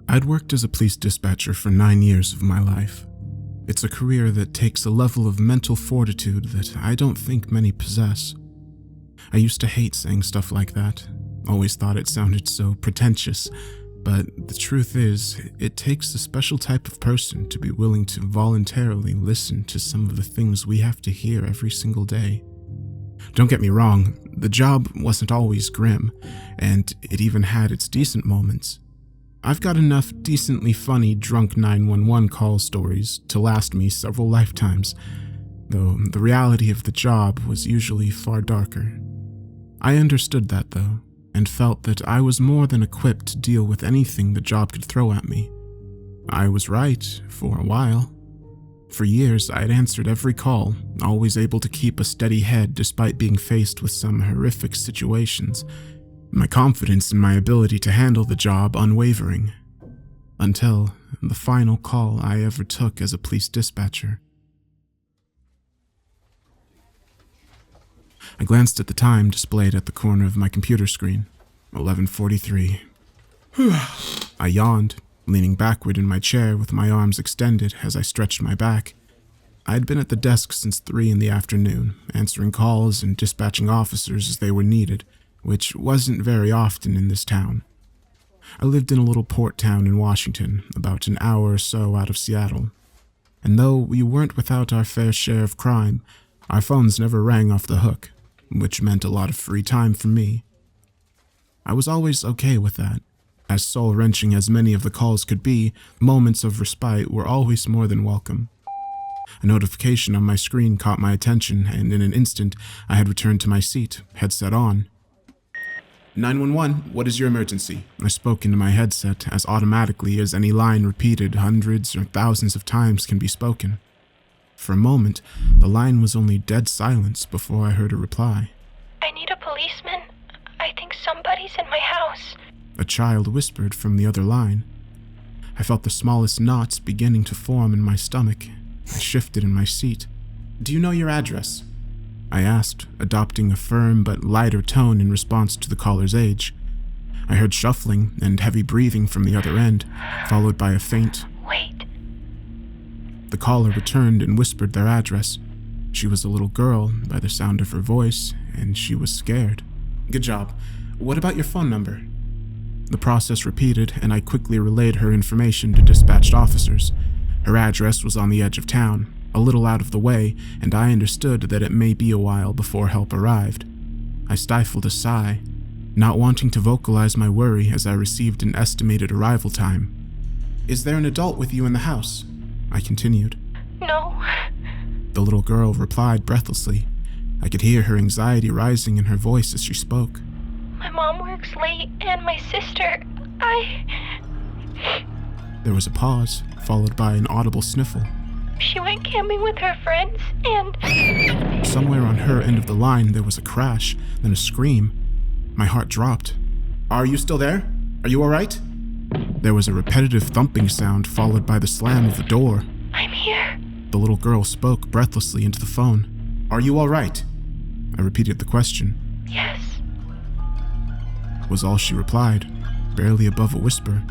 I'd worked as a police dispatcher for 9 years of my life. It's a career that takes a level of mental fortitude that I don't think many possess. I used to hate saying stuff like that, always thought it sounded so pretentious, but the truth is, it takes a special type of person to be willing to voluntarily listen to some of the things we have to hear every single day. Don't get me wrong, the job wasn't always grim, and it even had its decent moments. I've got enough decently funny drunk 911 call stories to last me several lifetimes, though the reality of the job was usually far darker. I understood that though, and felt that I was more than equipped to deal with anything the job could throw at me. I was right, for a while. For years, I had answered every call, always able to keep a steady head despite being faced with some horrific situations, my confidence in my ability to handle the job unwavering. Until the final call I ever took as a police dispatcher. I glanced at the time displayed at the corner of my computer screen, 11:43. I yawned, leaning backward in my chair with my arms extended as I stretched my back. I had been at the desk since 3 in the afternoon, answering calls and dispatching officers as they were needed, which wasn't very often in this town. I lived in a little port town in Washington, about an hour or so out of Seattle. And though we weren't without our fair share of crime, our phones never rang off the hook, which meant a lot of free time for me. I was always okay with that. As soul-wrenching as many of the calls could be, moments of respite were always more than welcome. A notification on my screen caught my attention, and in an instant, I had returned to my seat, headset on. 911, what is your emergency? I spoke into my headset as automatically as any line repeated hundreds or thousands of times can be spoken. For a moment, the line was only dead silence before I heard a reply. I need a policeman. I think somebody's in my house. A child whispered from the other line. I felt the smallest knots beginning to form in my stomach. I shifted in my seat. Do you know your address? I asked, adopting a firm but lighter tone in response to the caller's age. I heard shuffling and heavy breathing from the other end, followed by a faint, Wait. The caller returned and whispered their address. She was a little girl by the sound of her voice, and she was scared. Good job. What about your phone number? The process repeated, and I quickly relayed her information to dispatched officers. Her address was on the edge of town, a little out of the way, and I understood that it may be a while before help arrived. I stifled a sigh, not wanting to vocalize my worry as I received an estimated arrival time. Is there an adult with you in the house? I continued. No. The little girl replied breathlessly. I could hear her anxiety rising in her voice as she spoke. My mom works late, and my sister, There was a pause, followed by an audible sniffle. She went camping with her friends, and... Somewhere on her end of the line there was a crash, then a scream. My heart dropped. Are you still there? Are you all right? There was a repetitive thumping sound followed by the slam of the door. I'm here. The little girl spoke breathlessly into the phone. Are you all right? I repeated the question. Yes. Was all she replied, barely above a whisper.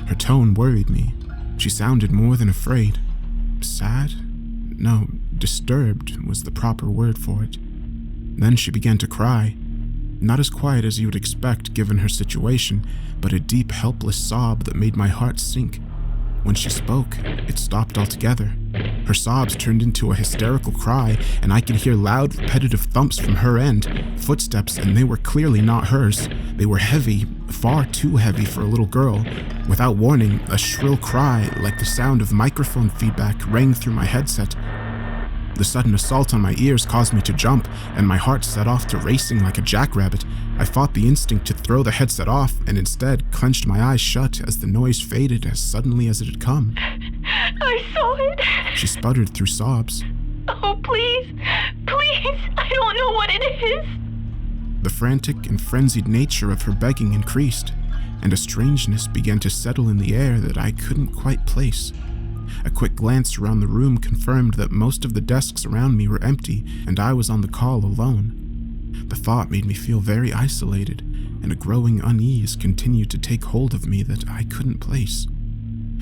Her tone worried me. She sounded more than afraid. Sad? No, disturbed was the proper word for it. Then she began to cry. Not as quiet as you would expect given her situation, but a deep, helpless sob that made my heart sink. When she spoke, it stopped altogether. Her sobs turned into a hysterical cry, and I could hear loud, repetitive thumps from her end, footsteps, and they were clearly not hers. They were heavy, far too heavy for a little girl. Without warning, a shrill cry, like the sound of microphone feedback, rang through my headset. The sudden assault on my ears caused me to jump, and my heart set off to racing like a jackrabbit. I fought the instinct to throw the headset off, and instead clenched my eyes shut as the noise faded as suddenly as it had come. I saw it. She sputtered through sobs. Oh, please. Please. I don't know what it is. The frantic and frenzied nature of her begging increased, and a strangeness began to settle in the air that I couldn't quite place. A quick glance around the room confirmed that most of the desks around me were empty, and I was on the call alone. The thought made me feel very isolated, and a growing unease continued to take hold of me that I couldn't place.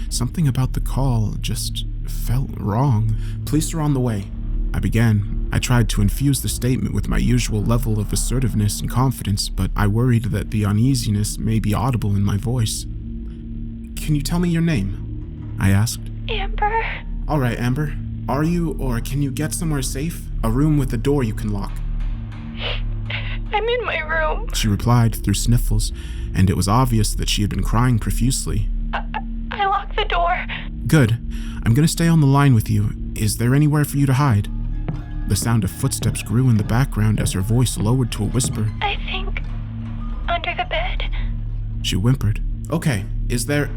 Something about the call just felt wrong. "Police are on the way," I began. I tried to infuse the statement with my usual level of assertiveness and confidence, but I worried that the uneasiness may be audible in my voice. "Can you tell me your name?" I asked. Amber. "All right, Amber. Are you, or can you get somewhere safe? A room with a door you can lock." I'm in my room. She replied through sniffles, and it was obvious that she had been crying profusely. I locked the door. "Good. I'm gonna stay on the line with you. Is there anywhere for you to hide?" The sound of footsteps grew in the background as her voice lowered to a whisper. I think under the bed. She whimpered. "Okay, is there..."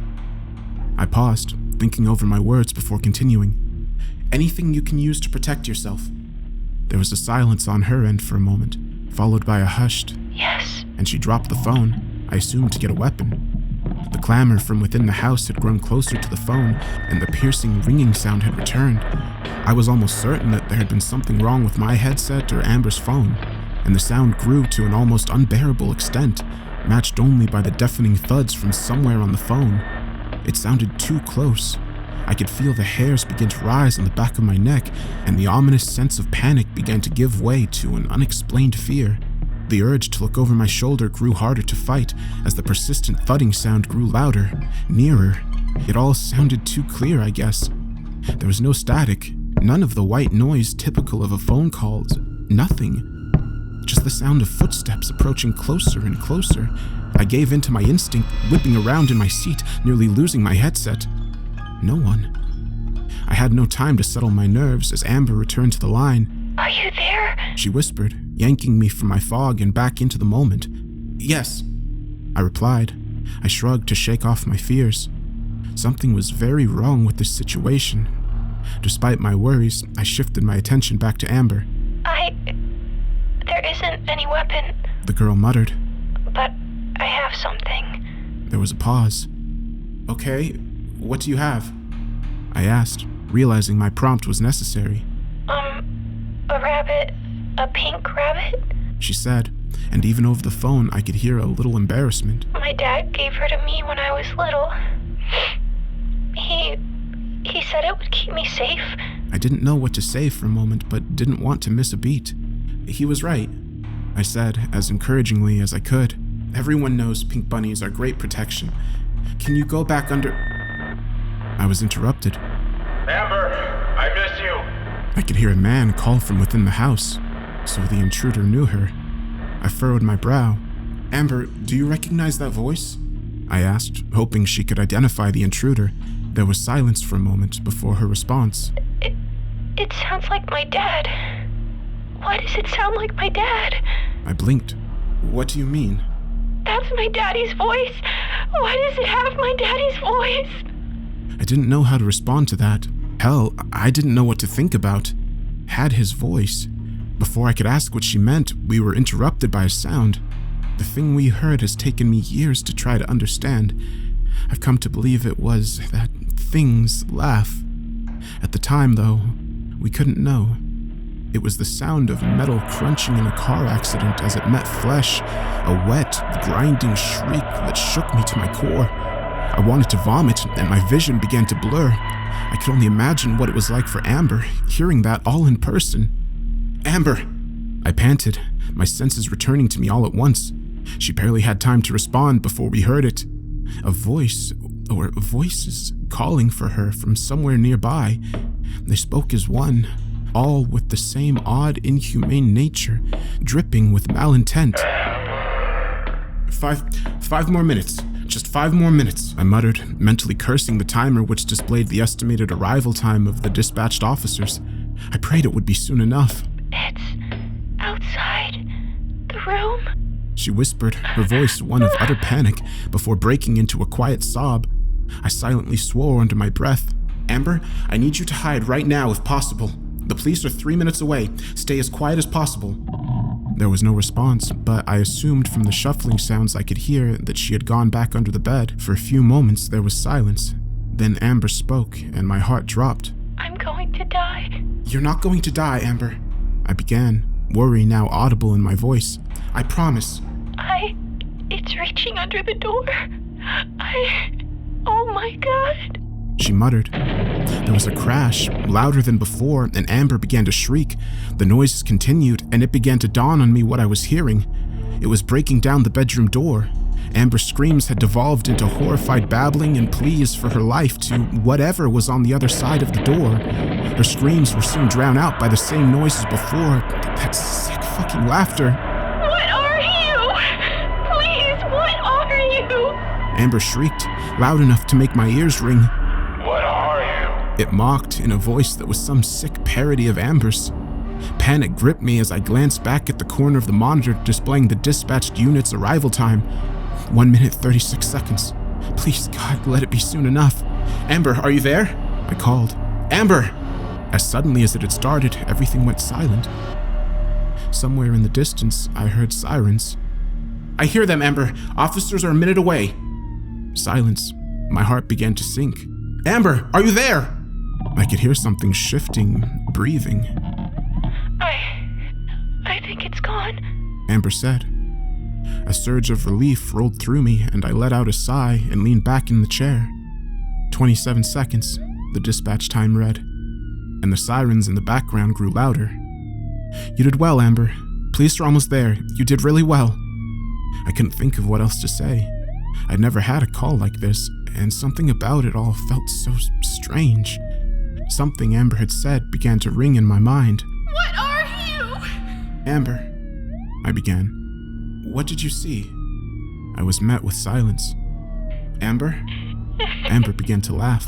I paused, thinking over my words before continuing. "Anything you can use to protect yourself?" There was a silence on her end for a moment, followed by a hushed, Yes. and she dropped the phone, I assumed to get a weapon. The clamor from within the house had grown closer to the phone, and the piercing ringing sound had returned. I was almost certain that there had been something wrong with my headset or Amber's phone, and the sound grew to an almost unbearable extent, matched only by the deafening thuds from somewhere on the phone. It sounded too close. I could feel the hairs begin to rise on the back of my neck, and the ominous sense of panic began to give way to an unexplained fear. The urge to look over my shoulder grew harder to fight as the persistent thudding sound grew louder, nearer. It all sounded too clear, I guess. There was no static, none of the white noise typical of a phone call, nothing. Just the sound of footsteps approaching closer and closer. I gave in to my instinct, whipping around in my seat, nearly losing my headset. No one. I had no time to settle my nerves as Amber returned to the line. Are you there? She whispered, yanking me from my fog and back into the moment. "Yes," I replied. I shrugged to shake off my fears. Something was very wrong with this situation. Despite my worries, I shifted my attention back to Amber. There isn't any weapon, The girl muttered. but I have something. There was a pause. "Okay, what do you have?" I asked, realizing my prompt was necessary. A rabbit. A pink rabbit? She said, and even over the phone I could hear a little embarrassment. My dad gave her to me when I was little. He said it would keep me safe. I didn't know what to say for a moment, but didn't want to miss a beat. "He was right," I said, as encouragingly as I could. "Everyone knows pink bunnies are great protection. Can you go back under..." I was interrupted. Amber, I miss you. I could hear a man call from within the house, so the intruder knew her. I furrowed my brow. "Amber, do you recognize that voice?" I asked, hoping she could identify the intruder. There was silence for a moment before her response. It sounds like my dad. Why does it sound like my dad? I blinked. "What do you mean?" That's my daddy's voice. Why does it have my daddy's voice? I didn't know how to respond to that. Hell, I didn't know what to think about. Had his voice. Before I could ask what she meant, we were interrupted by a sound. The thing we heard has taken me years to try to understand. I've come to believe it was that thing's laugh. At the time, though, we couldn't know. It was the sound of metal crunching in a car accident as it met flesh, a wet, grinding shriek that shook me to my core. I wanted to vomit, and my vision began to blur. I could only imagine what it was like for Amber, hearing that all in person. "Amber!" I panted, my senses returning to me all at once. She barely had time to respond before we heard it. A voice, or voices, calling for her from somewhere nearby. They spoke as one, all with the same odd, inhumane nature, dripping with malintent. Five more minutes. Just 5 more minutes, I muttered, mentally cursing the timer which displayed the estimated arrival time of the dispatched officers. I prayed it would be soon enough. It's outside the room. She whispered, her voice one of utter panic, before breaking into a quiet sob. I silently swore under my breath. "Amber, I need you to hide right now if possible. The police are 3 minutes away. Stay as quiet as possible." There was no response, but I assumed from the shuffling sounds I could hear that she had gone back under the bed. For a few moments there was silence. Then Amber spoke, and my heart dropped. I'm going to die. "You're not going to die, Amber," I began, worry now audible in my voice. "I promise." It's It's reaching under the door. Oh my God. She muttered. There was a crash, louder than before, and Amber began to shriek. The noises continued, and it began to dawn on me what I was hearing. It was breaking down the bedroom door. Amber's screams had devolved into horrified babbling and pleas for her life to whatever was on the other side of the door. Her screams were soon drowned out by the same noise as before, that sick fucking laughter. What are you? Please, what are you? Amber shrieked, loud enough to make my ears ring. What are you? It mocked in a voice that was some sick parody of Amber's. Panic gripped me as I glanced back at the corner of the monitor displaying the dispatched unit's arrival time. 1 minute 36 seconds. Please, God, let it be soon enough. Amber, are you there? I called. Amber! As suddenly as it had started, everything went silent. Somewhere in the distance, I heard sirens. I hear them, Amber. Officers are a minute away. Silence. My heart began to sink. Amber, are you there? I could hear something shifting, breathing. I think it's gone. Amber said. A surge of relief rolled through me, and I let out a sigh and leaned back in the chair. 27 seconds, the dispatch time read, and the sirens in the background grew louder. You did well, Amber. Police are almost there. You did really well. I couldn't think of what else to say. I'd never had a call like this, and something about it all felt so strange. Something Amber had said began to ring in my mind. What are you? Amber, I began. What did you see? I was met with silence. Amber? Amber began to laugh.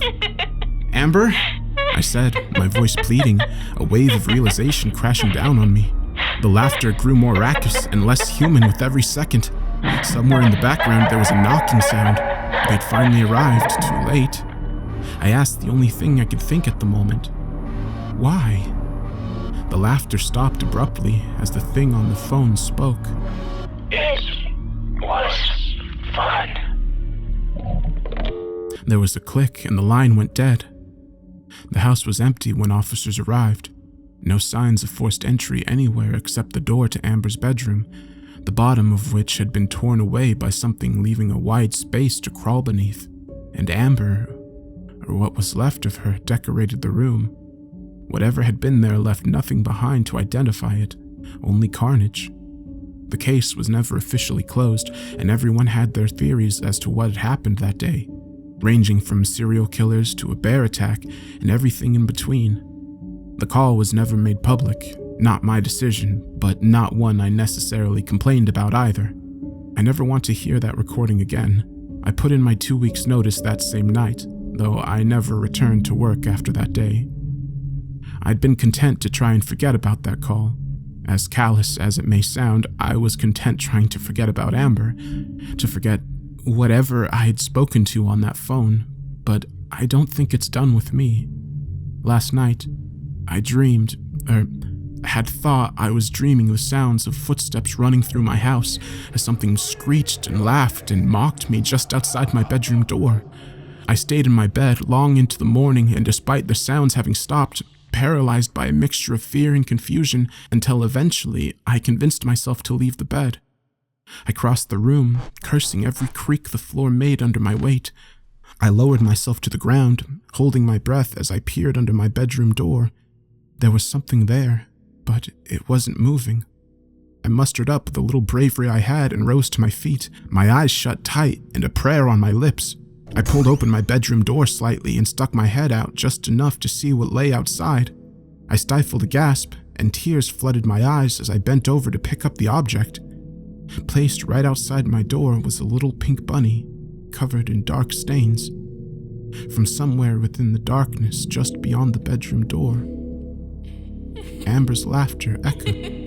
Amber? I said, my voice pleading, a wave of realization crashing down on me. The laughter grew more raucous and less human with every second. Somewhere in the background there was a knocking sound. They'd finally arrived, too late. I asked the only thing I could think at the moment. Why? The laughter stopped abruptly as the thing on the phone spoke. It was fun. There was a click and the line went dead. The house was empty when officers arrived. No signs of forced entry anywhere except the door to Amber's bedroom, the bottom of which had been torn away by something leaving a wide space to crawl beneath. And Amber, or what was left of her, decorated the room. Whatever had been there left nothing behind to identify it, only carnage. The case was never officially closed, and everyone had their theories as to what had happened that day, ranging from serial killers to a bear attack and everything in between. The call was never made public, not my decision, but not one I necessarily complained about either. I never want to hear that recording again. I put in my 2 weeks' notice that same night, though I never returned to work after that day. I'd been content to try and forget about that call. As callous as it may sound, I was content trying to forget about Amber, to forget whatever I had spoken to on that phone, but I don't think it's done with me. Last night, I had thought I was dreaming the sounds of footsteps running through my house as something screeched and laughed and mocked me just outside my bedroom door. I stayed in my bed long into the morning, and despite the sounds having stopped, paralyzed by a mixture of fear and confusion, until eventually I convinced myself to leave the bed. I crossed the room, cursing every creak the floor made under my weight. I lowered myself to the ground, holding my breath as I peered under my bedroom door. There was something there, but it wasn't moving. I mustered up the little bravery I had and rose to my feet, my eyes shut tight and a prayer on my lips. I pulled open my bedroom door slightly and stuck my head out just enough to see what lay outside. I stifled a gasp, and tears flooded my eyes as I bent over to pick up the object. Placed right outside my door was a little pink bunny, covered in dark stains. From somewhere within the darkness just beyond the bedroom door, Amber's laughter echoed.